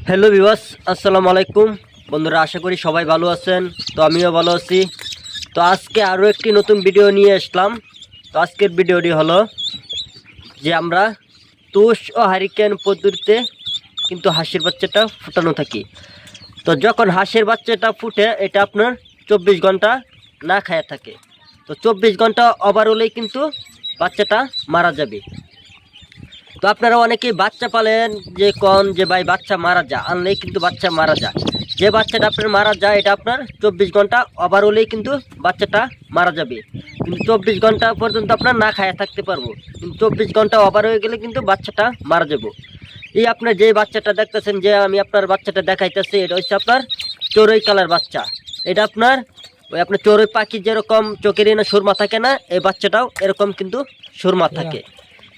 Hello viewers, আসসালামু আলাইকুম বন্ধুরা। আশা করি সবাই ভালো আছেন। তো আমিও ভালো আছি। তো আজকে আরও একটি নতুন ভিডিও নিয়ে আসলাম। তো আজকের ভিডিওটি হলো যে আমরা তুষ ও হারিকেন পদ্ধতিতে কিন্তু হাঁসের বাচ্চাটা ফুটানো থাকি। তো যখন হাঁসের বাচ্চাটা ফুটে এটা আপনার 24 ঘন্টা না খায়া থাকে। তো 24 ঘন্টা ওভার হলেই কিন্তু বাচ্চাটা মারা যাবে। তো আপনারা অনেকেই বাচ্চা পালেন যে কোন যে ভাই বাচ্চা মারা যায়, আনলেই কিন্তু বাচ্চা মারা যায়। যে বাচ্চাটা আপনার মারা যায় এটা আপনার 24 ঘন্টা ওভার হলেই কিন্তু বাচ্চাটা মারা যাবে। কিন্তু 24 ঘন্টা পর্যন্ত আপনার না খায়া থাকতে পারবো, কিন্তু 24 ঘন্টা ওভার হয়ে গেলে কিন্তু বাচ্চাটা মারা যাবো। এই আপনার যে বাচ্চাটা দেখতেছেন, যে আমি আপনার বাচ্চাটা দেখাইতেছি, এটা হচ্ছে আপনার চড়ুই কালার বাচ্চা। এটা আপনার ওই আপনার চড়ুই পাখি যেরকম চোখের না সুরমা থাকে না, এই বাচ্চাটাও এরকম কিন্তু সুরমা থাকে।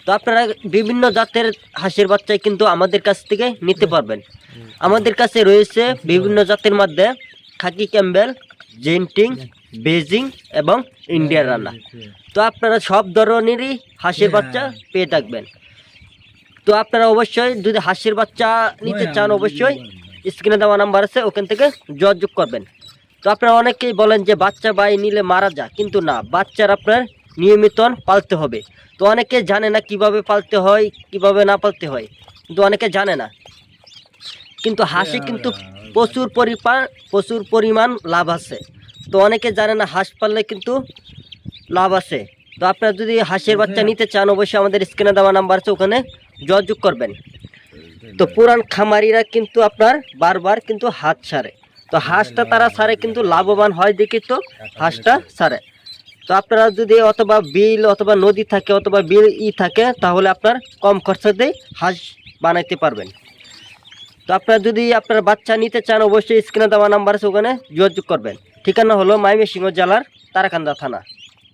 তো আপনারা বিভিন্ন জাতের হাঁসের বাচ্চাই কিন্তু আমাদের কাছ থেকে নিতে পারবেন। আমাদের কাছে রয়েছে বিভিন্ন জাতের মধ্যে খাকি ক্যাম্বেল, জেন্টিং, বেজিং এবং ইন্ডিয়ান রানা। তো আপনারা সব ধরনেরই হাঁসের বাচ্চা পেয়ে থাকবেন। তো আপনারা অবশ্যই যদি হাঁসের বাচ্চা নিতে চান অবশ্যই স্ক্রিনে দেওয়া নাম্বার আছে, ওখান থেকে যোগাযোগ করবেন। তো আপনারা অনেকেই বলেন যে বাচ্চা বাই নিলে মারা যায়, কিন্তু না, বাচ্চার আপনার নিয়মিত পালতে হবে। তো অনেকে জানে না কিভাবে পালতে হয়, কিভাবে না পালতে হয়, কিন্তু অনেকে জানে না। কিন্তু হাঁসে কিন্তু প্রচুর পরিমাণ লাভ আছে। তো অনেকে জানে না হাঁস পাললে কিন্তু লাভ আছে। তো আপনারা যদি হাঁসের বাচ্চা নিতে চান অবশ্যই আমাদের স্ক্রিনে দেওয়া নাম্বার আছে, ওখানে যোগাযোগ করবেন। তো পুরান খামারিরা কিন্তু আপনার বারবার কিন্তু হাত ছাড়ে। তো হাঁসটা তারা ছাড়ে কিন্তু লাভবান হয় দেখি তো হাঁসটা ছাড়ে। তো আপনারা যদি অথবা বিল অথবা নদী থাকে অথবা বিল থাকে, তাহলে আপনার কম খরচাতেই হাঁস বানাইতে পারবেন। তো আপনারা যদি আপনার বাচ্চা নিতে চান অবশ্যই স্ক্রিনে দেওয়া নাম্বার আছে, ওখানে যোগাযোগ করবেন। ঠিকানা হলো ময়মনসিংহ জেলার তারাকান্দা থানা।